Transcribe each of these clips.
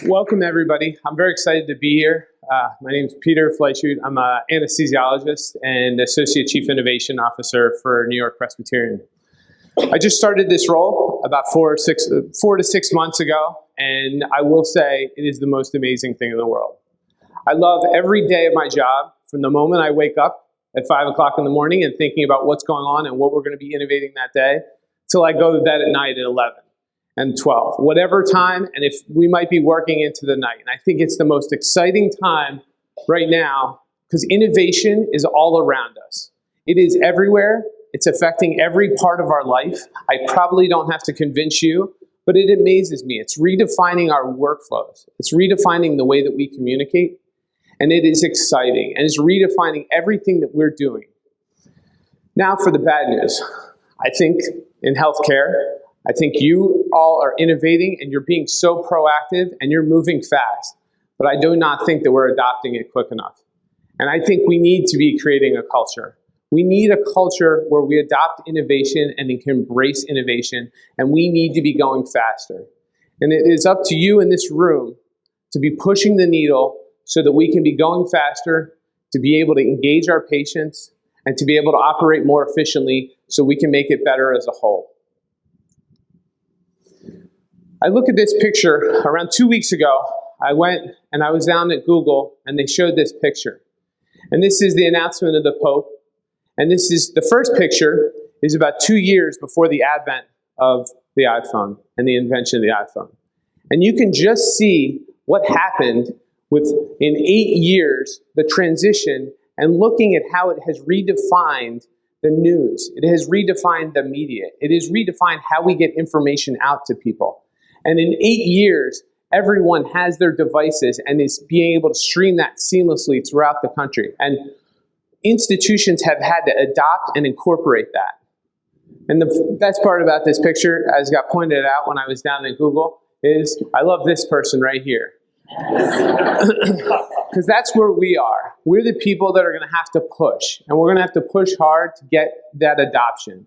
Welcome, everybody. I'm very excited to be here. My name is Peter Fleischut. I'm an anesthesiologist and Associate Chief Innovation Officer for New York-Presbyterian. I just started this role about 4 to 6 months ago, and I will say it is the most amazing thing in the world. I love every day of my job, from the moment I wake up at 5 o'clock in the morning and thinking about what's going on and what we're going to be innovating that day, till I go to bed at night at 11. And 12, whatever time, and if we might be working into the night. And I think it's the most exciting time right now because innovation is all around us. It is everywhere. It's affecting every part of our life. I probably don't have to convince you, but it amazes me. It's redefining our workflows. It's redefining the way that we communicate, and it is exciting, and it's redefining everything that we're doing. Now for the bad news. I think in healthcare, I think you all are innovating and you're being so proactive and you're moving fast, but I do not think that we're adopting it quick enough. And I think we need to be creating a culture. We need a culture where we adopt innovation and can embrace innovation, and we need to be going faster. And it is up to you in this room to be pushing the needle so that we can be going faster, to be able to engage our patients, and to be able to operate more efficiently so we can make it better as a whole. I look at this picture. Around 2 weeks ago, I went and I was down at Google and they showed this picture. And this is the announcement of the Pope. And this is the first picture is about 2 years before the advent of the iPhone and the invention of the iPhone. And you can just see what happened in 8 years, the transition, and looking at how it has redefined the news. It has redefined the media. It has redefined how we get information out to people. And in 8 years, everyone has their devices and is being able to stream that seamlessly throughout the country. And institutions have had to adopt and incorporate that. And the best part about this picture, as got pointed out when I was down at Google, is I love this person right here. Because that's where we are. We're the people that are going to have to push. And we're going to have to push hard to get that adoption.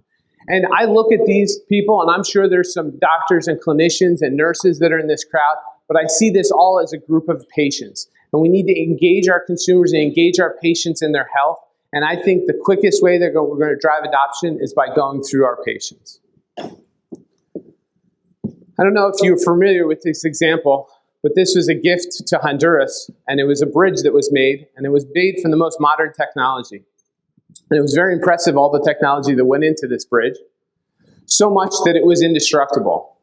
And I look at these people, and I'm sure there's some doctors and clinicians and nurses that are in this crowd, but I see this all as a group of patients. And we need to engage our consumers and engage our patients in their health. And I think the quickest way that we're going to drive adoption is by going through our patients. I don't know if you're familiar with this example, but this was a gift to Honduras, and it was a bridge that was made, and it was made from the most modern technology. And it was very impressive, all the technology that went into this bridge, so much that it was indestructible.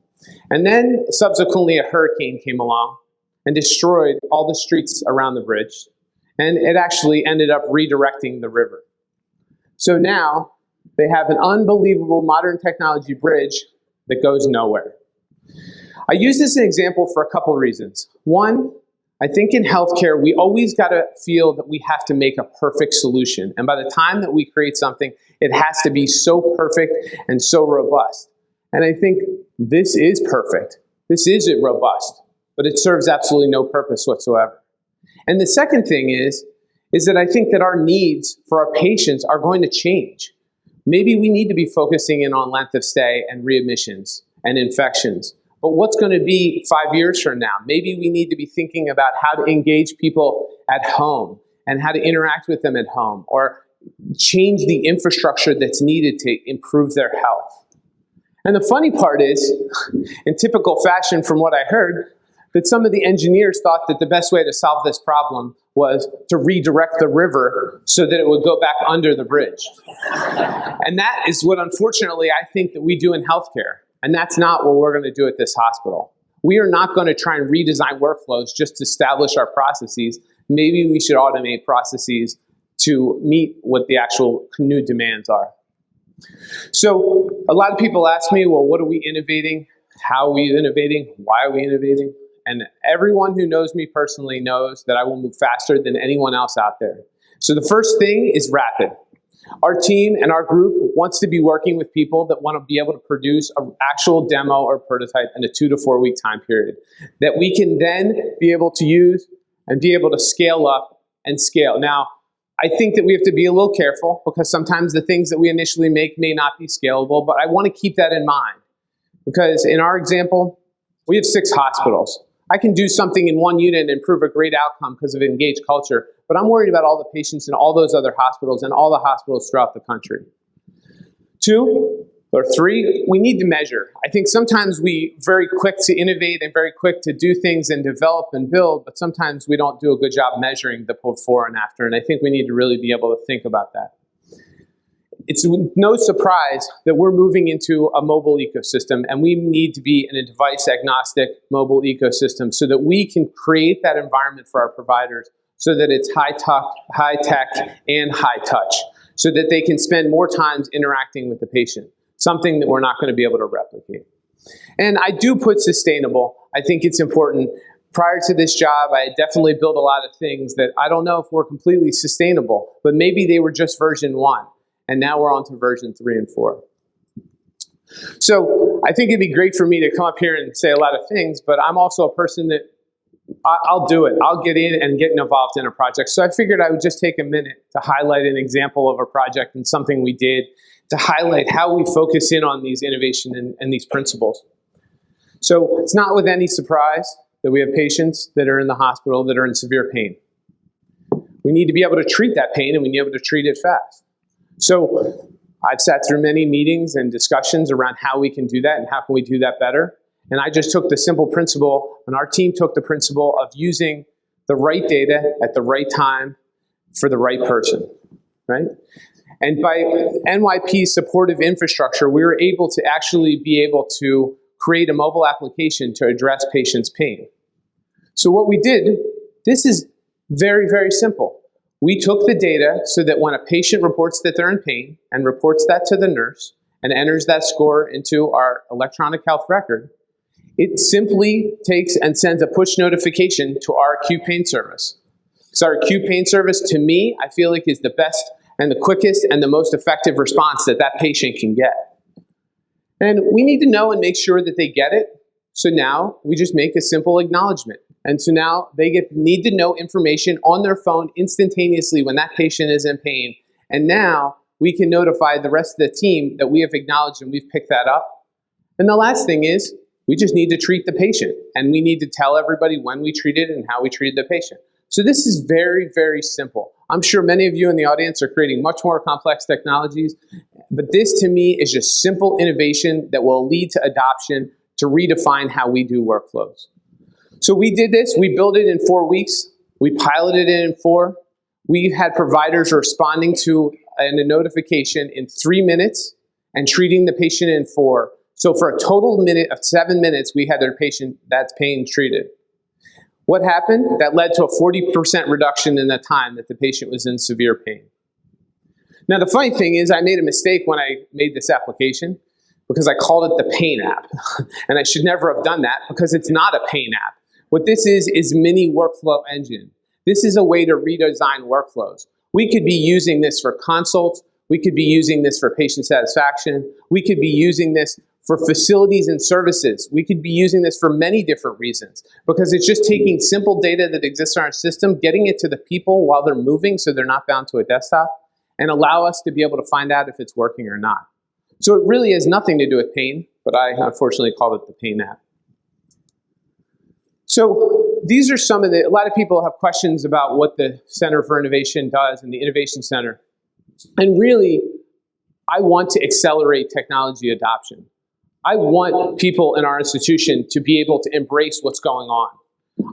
And then subsequently a hurricane came along and destroyed all the streets around the bridge, and it actually ended up redirecting the river. So now they have an unbelievable modern technology bridge that goes nowhere. I use this as an example for a couple reasons. One, I think in healthcare, we always got to feel that we have to make a perfect solution. And by the time that we create something, it has to be so perfect and so robust. And I think this is perfect. This is robust, but it serves absolutely no purpose whatsoever. And the second thing is that I think that our needs for our patients are going to change. Maybe we need to be focusing in on length of stay and readmissions and infections. But what's going to be 5 years from now? Maybe we need to be thinking about how to engage people at home and how to interact with them at home, or change the infrastructure that's needed to improve their health. And the funny part is, in typical fashion from what I heard, that some of the engineers thought that the best way to solve this problem was to redirect the river so that it would go back under the bridge. And that is what, unfortunately, I think that we do in healthcare. And that's not what we're going to do at this hospital. We are not going to try and redesign workflows just to establish our processes. Maybe we should automate processes to meet what the actual new demands are. So a lot of people ask me, well, what are we innovating? How are we innovating? Why are we innovating? And everyone who knows me personally knows that I will move faster than anyone else out there. So the first thing is rapid. Our team and our group wants to be working with people that want to be able to produce an actual demo or prototype in a 2 to 4 week time period that we can then be able to use and be able to scale up and scale. Now, I think that we have to be a little careful because sometimes the things that we initially make may not be scalable, but I want to keep that in mind because in our example, we have 6 hospitals. I can do something in one unit and improve a great outcome because of engaged culture, but I'm worried about all the patients in all those other hospitals and all the hospitals throughout the country. 2 or 3, we need to measure. I think sometimes we very quick to innovate and very quick to do things and develop and build, but sometimes we don't do a good job measuring the before and after, and I think we need to really be able to think about that. It's no surprise that we're moving into a mobile ecosystem, and we need to be in a device-agnostic mobile ecosystem so that we can create that environment for our providers so that it's high tech, and high touch, so that they can spend more time interacting with the patient, something that we're not going to be able to replicate. And I do put sustainable. I think it's important. Prior to this job, I had definitely built a lot of things that I don't know if were completely sustainable, but maybe they were just version 1. And now we're on to version 3 and 4. So I think it'd be great for me to come up here and say a lot of things, but I'm also a person that I'll do it. I'll get in and get involved in a project. So I figured I would just take a minute to highlight an example of a project and something we did to highlight how we focus in on these innovation and these principles. So it's not with any surprise that we have patients that are in the hospital that are in severe pain. We need to be able to treat that pain, and we need to be able to treat it fast. So I've sat through many meetings and discussions around how we can do that and how can we do that better. And I just took the simple principle, and our team took the principle of using the right data at the right time for the right person, right? And by NYP's supportive infrastructure, we were able to actually be able to create a mobile application to address patients' pain. So what we did, this is very, very simple. We took the data so that when a patient reports that they're in pain and reports that to the nurse and enters that score into our electronic health record, it simply takes and sends a push notification to our acute pain service. So our acute pain service, to me, I feel like is the best and the quickest and the most effective response that that patient can get. And we need to know and make sure that they get it. So now we just make a simple acknowledgement. And so now they need to know information on their phone instantaneously when that patient is in pain. And now we can notify the rest of the team that we have acknowledged and we've picked that up. And the last thing is, we just need to treat the patient. And we need to tell everybody when we treated and how we treated the patient. So this is very, very simple. I'm sure many of you in the audience are creating much more complex technologies, but this to me is just simple innovation that will lead to adoption to redefine how we do workflows. So we did this, we built it in 4 weeks, we piloted it in 4, we had providers responding to a notification in 3 minutes and treating the patient in 4. So for a total minute of 7 minutes, we had their patient, that's pain treated. What happened? That led to a 40% reduction in the time that the patient was in severe pain. Now the funny thing is I made a mistake when I made this application because I called it the pain app. And I should never have done that because it's not a pain app. What this is mini workflow engine. This is a way to redesign workflows. We could be using this for consults. We could be using this for patient satisfaction. We could be using this for facilities and services. We could be using this for many different reasons because it's just taking simple data that exists in our system, getting it to the people while they're moving so they're not bound to a desktop, and allow us to be able to find out if it's working or not. So it really has nothing to do with pain, but I unfortunately called it the pain app. So these are some of a lot of people have questions about what the Center for Innovation does and the Innovation Center. And really, I want to accelerate technology adoption. I want people in our institution to be able to embrace what's going on.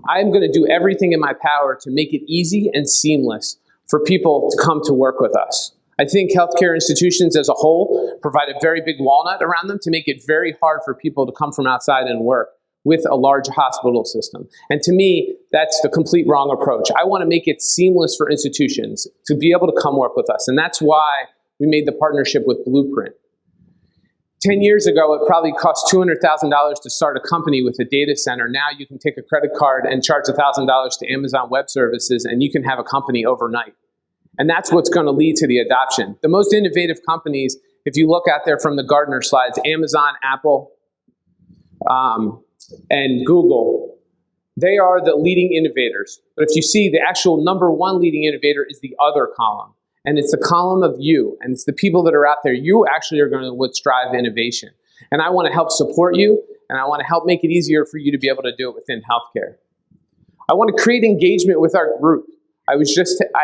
I'm going to do everything in my power to make it easy and seamless for people to come to work with us. I think healthcare institutions as a whole provide a very big walnut around them to make it very hard for people to come from outside and work with a large hospital system. And to me, that's the complete wrong approach. I want to make it seamless for institutions to be able to come work with us. And that's why we made the partnership with Blueprint. 10 years ago, it probably cost $200,000 to start a company with a data center. Now you can take a credit card and charge $1,000 to Amazon Web Services and you can have a company overnight. And that's what's going to lead to the adoption. The most innovative companies, if you look out there from the Gartner slides, Amazon, Apple, and Google, they are the leading innovators. But if you see, the actual #1 leading innovator is the other column. And it's the column of you, and it's the people that are out there. You actually are going to what's drive innovation. And I want to help support you, and I want to help make it easier for you to be able to do it within healthcare. I want to create engagement with our group. I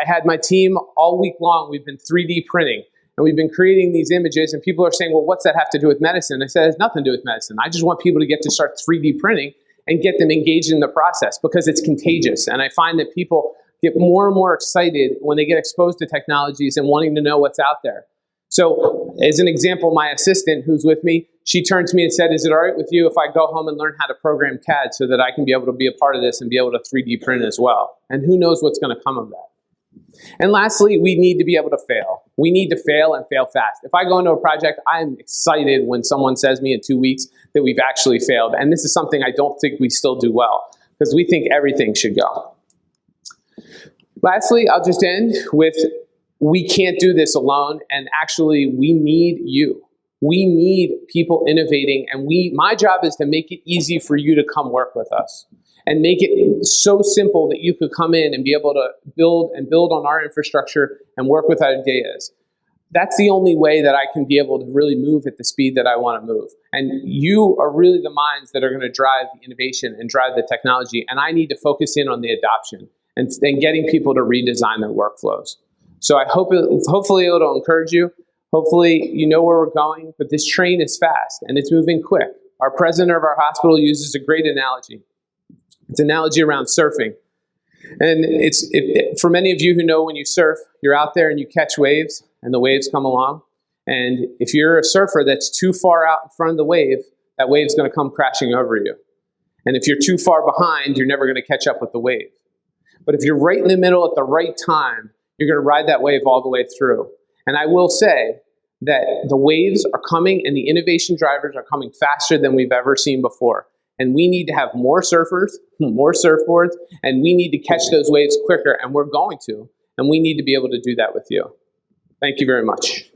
had my team all week long. We've been 3D printing, and we've been creating these images, and people are saying, well, what's that have to do with medicine? I said, it has nothing to do with medicine. I just want people to get to start 3D printing and get them engaged in the process because it's contagious. And I find that people get more and more excited when they get exposed to technologies and wanting to know what's out there. So as an example, my assistant who's with me, she turned to me and said, is it all right with you if I go home and learn how to program CAD so that I can be able to be a part of this and be able to 3D print as well? And who knows what's going to come of that. And lastly, we need to be able to fail. We need to fail and fail fast. If I go into a project, I'm excited when someone says me in 2 weeks that we've actually failed. And this is something I don't think we still do well because we think everything should go. Lastly, I'll just end with we can't do this alone, and actually we need you. We need people innovating, and my job is to make it easy for you to come work with us and make it so simple that you could come in and be able to build on our infrastructure and work with our ideas. That's the only way that I can be able to really move at the speed that I want to move. And you are really the minds that are going to drive the innovation and drive the technology, and I need to focus in on the adoption and getting people to redesign their workflows. So hopefully it'll encourage you. Hopefully you know where we're going, but this train is fast and it's moving quick. Our president of our hospital uses a great analogy. It's an analogy around surfing. And for many of you who know when you surf, you're out there and you catch waves and the waves come along. And if you're a surfer that's too far out in front of the wave, that wave's going to come crashing over you. And if you're too far behind, you're never going to catch up with the wave. But if you're right in the middle at the right time, you're going to ride that wave all the way through. And I will say that the waves are coming and the innovation drivers are coming faster than we've ever seen before. And we need to have more surfers, more surfboards, and we need to catch those waves quicker, and we're going to. And we need to be able to do that with you. Thank you very much.